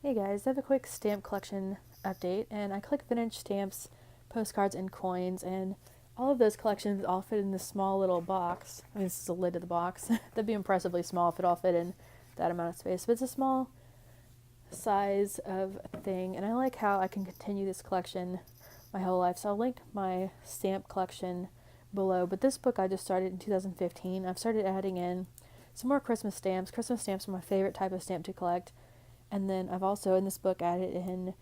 Hey guys, I have a quick stamp collection update, and I collect vintage stamps, postcards, and coins, and all of those collections all fit in this small little box. I mean, this is the lid of the box. That'd be impressively small if it all fit in that amount of space, but it's a small size of thing, and I like how I can continue this collection my whole life. So I'll link my stamp collection below, but this book I just started in 2015. I've started adding in some more Christmas stamps. Christmas stamps are my favorite type of stamp to collect. And then I've also, in this book, added in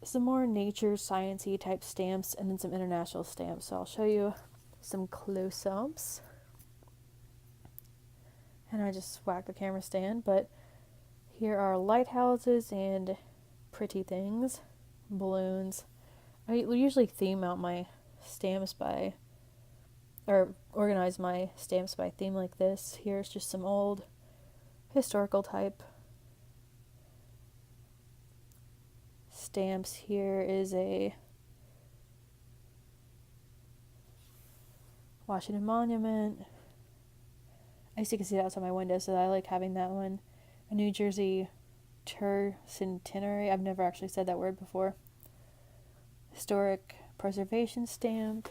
some more nature, science-y type stamps and then some international stamps. So I'll show you some close-ups. And I just whacked the camera stand, but here are lighthouses and pretty things, balloons. I usually theme out my stamps by, or organize my stamps by theme like this. Here's just some old historical type stamps. Here is a Washington Monument. I guess you can see that outside my window, so I like having that one. A New Jersey Tercentenary. I've never actually said that word before. Historic preservation stamp.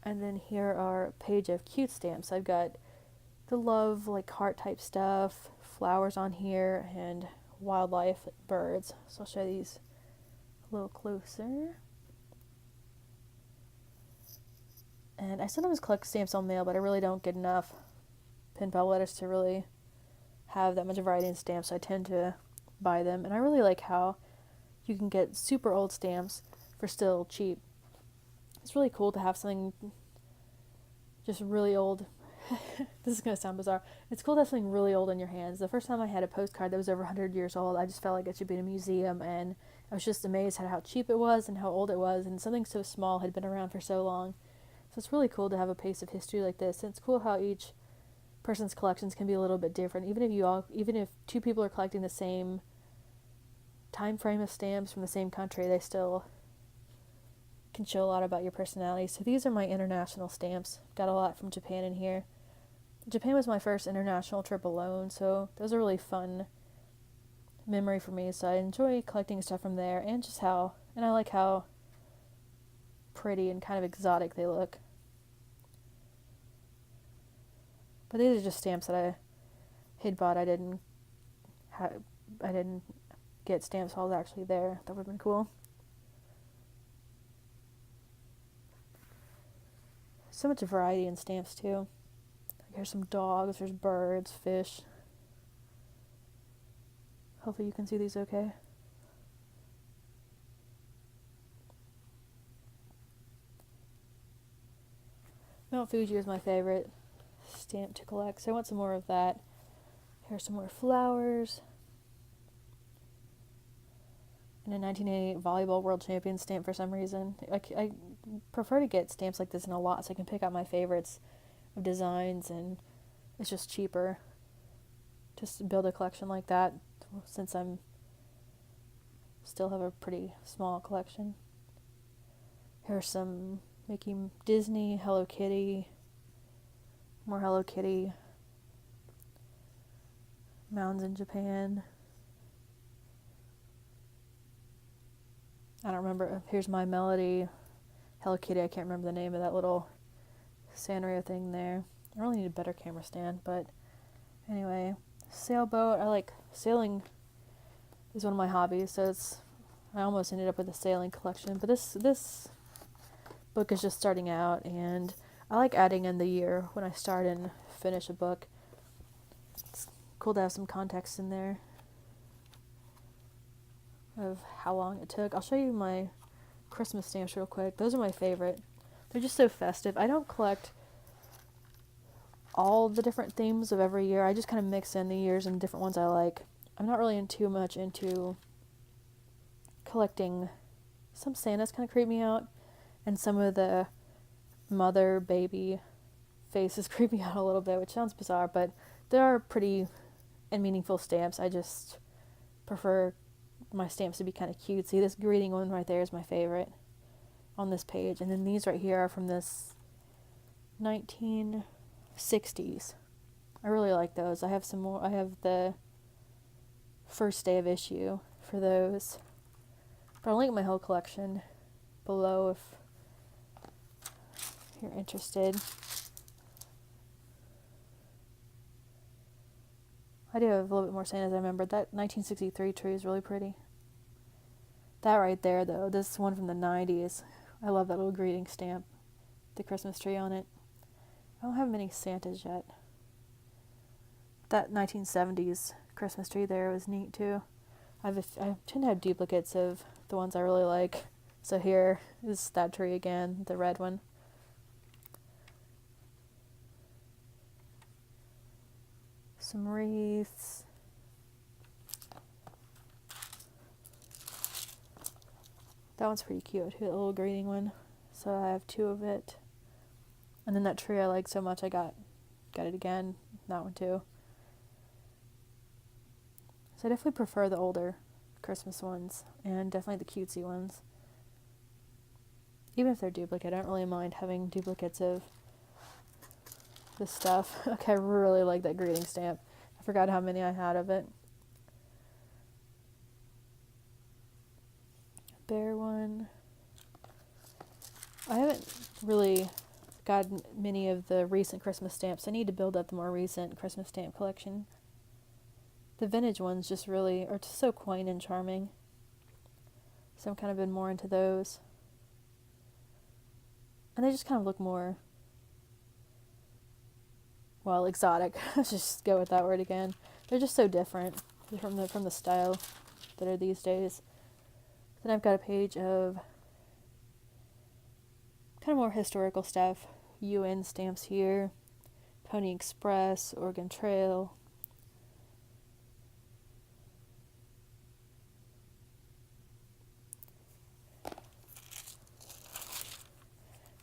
And then here are a page of cute stamps. I've got the love, like heart type stuff, flowers on here, and wildlife, like birds. So I'll show these a little closer. And I sometimes collect stamps on mail, but I really don't get enough pen pal letters to really have that much variety in stamps, so I tend to buy them. And I really like how you can get super old stamps for still cheap. It's really cool to have something just really old. This is going to sound bizarre. It's cool to have something really old in your hands. The first time I had a postcard that was over 100 years old, I just felt like it should be in a museum, and I was just amazed at how cheap it was and how old it was, and something so small had been around for so long. So it's really cool to have a piece of history like this, and it's cool how each person's collections can be a little bit different. Even if two people are collecting the same time frame of stamps from the same country, they still can show a lot about your personality. So these are my international stamps. Got a lot from Japan in here. Japan was my first international trip alone, so those are really fun memory for me. So I enjoy collecting stuff from there, and I like how pretty and kind of exotic they look. But these are just stamps that I had bought. I didn't get stamps while I was actually there. That would have been cool. So much variety in stamps too. Here's some dogs, there's birds, fish. Hopefully you can see these okay. Mount Fuji is my favorite stamp to collect, so I want some more of that. Here's some more flowers. And a 1988 volleyball world champion stamp for some reason. I prefer to get stamps like this in a lot so I can pick out my favorites of designs, and it's just cheaper just to build a collection like that since I'm still have a pretty small collection. Here's some Disney, Hello Kitty, more Hello Kitty, mountains in Japan. I don't remember. Here's My Melody, Hello Kitty. I can't remember the name of that little Sanrio thing there. I really need a better camera stand, but anyway, sailboat. I like sailing. Is one of my hobbies, so I almost ended up with a sailing collection. But this book is just starting out, and I like adding in the year when I start and finish a book. It's cool to have some context in there of how long it took. I'll show you my Christmas stamps real quick. Those are my favorite. They're just so festive. I don't collect all the different themes of every year. I just kind of mix in the years and different ones I like. I'm not really too much into collecting. Some Santas kind of creep me out, and some of the mother baby faces creep me out a little bit, which sounds bizarre, but they are pretty and meaningful stamps. I just prefer my stamps to be kind of cute. See, this greeting one right there is my favorite on this page, and then these right here are from this 1960s. I really like those. I have some more. I have the first day of issue for those. But I'll link my whole collection below if you're interested. I do have a little bit more Santas. I remember that 1963 tree is really pretty. That right there, though, this one from the 90s. I love that little greeting stamp. The Christmas tree on it. I don't have many Santas yet. That 1970s Christmas tree there was neat too. I tend to have duplicates of the ones I really like. So here is that tree again, the red one. Some wreaths. That one's pretty cute, the little greeting one. So I have 2 of it. And then that tree I like so much, I got it again. That one too. So I definitely prefer the older Christmas ones, and definitely the cutesy ones. Even if they're duplicate, I don't really mind having duplicates of this stuff. Okay, I really like that greeting stamp. I forgot how many I had of it. Bear one. I haven't really gotten many of the recent Christmas stamps. I need to build up the more recent Christmas stamp collection. The vintage ones just really are just so quaint and charming. So I've kind of been more into those. And they just kind of look more, well, exotic. Let's just go with that word again. They're just so different from the style that are these days. Then I've got a page of kind of more historical stuff. UN stamps here. Pony Express, Oregon Trail.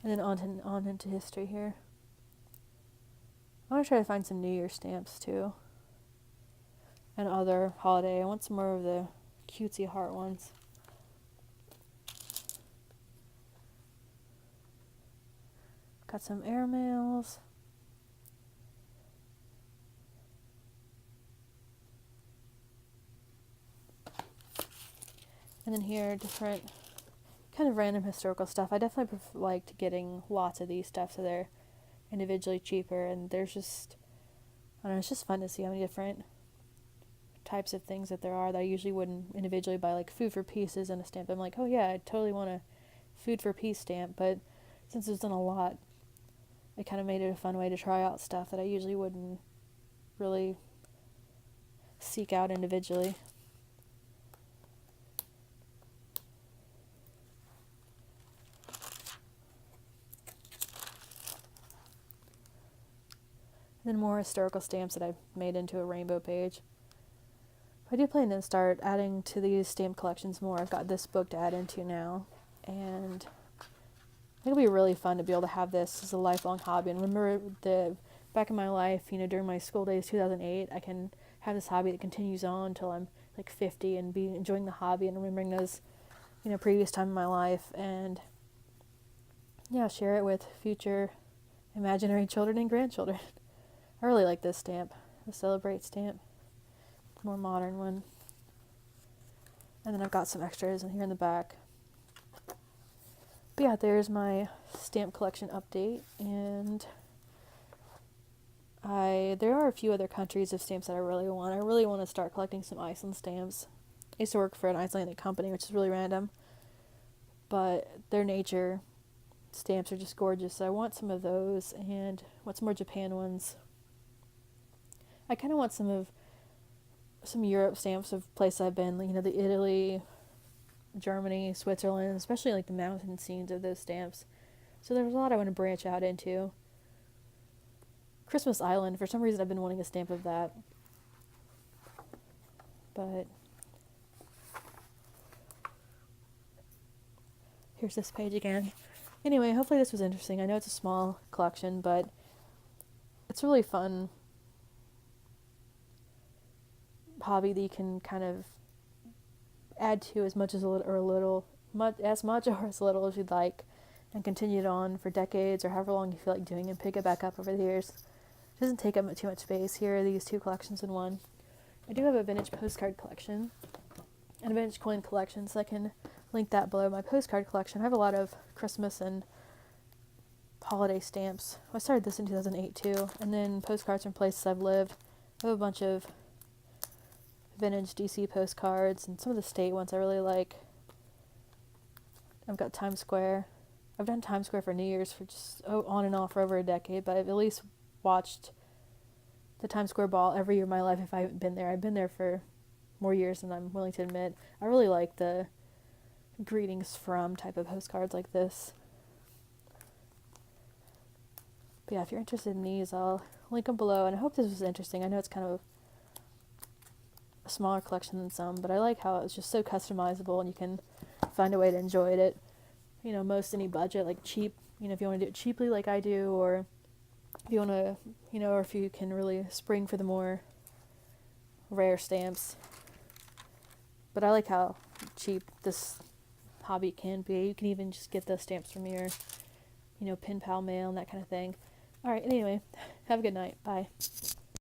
And then on into history here. I want to try to find some New Year stamps too. And other holiday. I want some more of the cutesy heart ones. Got some airmails. And then here, different kind of random historical stuff. I definitely liked getting lots of these stuff, so they're individually cheaper, and there's just, I don't know, it's just fun to see how many different types of things that there are that I usually wouldn't individually buy, like food for pieces and a stamp. I'm like, oh yeah, I totally want a food for peace stamp, but since there's done a lot, it kind of made it a fun way to try out stuff that I usually wouldn't really seek out individually. And then more historical stamps that I've made into a rainbow page. I do plan to start adding to these stamp collections more. I've got this book to add into now, and I think it'll be really fun to be able to have this as a lifelong hobby. And remember back in my life, during my school days, 2008, I can have this hobby that continues on until I'm like 50 and be enjoying the hobby and remembering those, previous time in my life, and share it with future imaginary children and grandchildren. I really like this stamp, the Celebrate stamp, more modern one. And then I've got some extras in here in the back. But yeah, there's my stamp collection update, and there are a few other countries of stamps that I really want. I really want to start collecting some Iceland stamps. I used to work for an Icelandic company, which is really random, but their nature stamps are just gorgeous, so I want some of those, and want some more Japan ones. I kind of want some Europe stamps of places I've been, the Italy, Germany, Switzerland, especially like the mountain scenes of those stamps. So there's a lot I want to branch out into. Christmas Island, for some reason I've been wanting a stamp of that. But here's this page again. Anyway, hopefully this was interesting. I know it's a small collection, but it's really fun hobby that you can kind of add to as much as as much or as little as you'd like, and continue it on for decades or however long you feel like doing, and pick it back up over the years. doesn't take up too much space. Here are these two collections in one. I do have a vintage postcard collection and a vintage coin collection, so I can link that below. My postcard collection, I have a lot of Christmas and holiday stamps. I started this in 2008 too, and then postcards from places I've lived. I have a bunch of vintage DC postcards and some of the state ones I really like. I've got Times Square. I've done Times Square for New Year's for just on and off for over a decade, but I've at least watched the Times Square ball every year of my life if I haven't been there. I've been there for more years than I'm willing to admit. I really like the greetings from type of postcards like this. But yeah, if you're interested in these, I'll link them below, and I hope this was interesting. I know it's kind of a smaller collection than some, but I like how it's just so customizable and you can find a way to enjoy it at, most any budget, like cheap, if you want to do it cheaply like I do, or if you want to, or if you can really spring for the more rare stamps. But I like how cheap this hobby can be. You can even just get the stamps from your, pen pal mail and that kind of thing. All right, anyway, have a good night. Bye.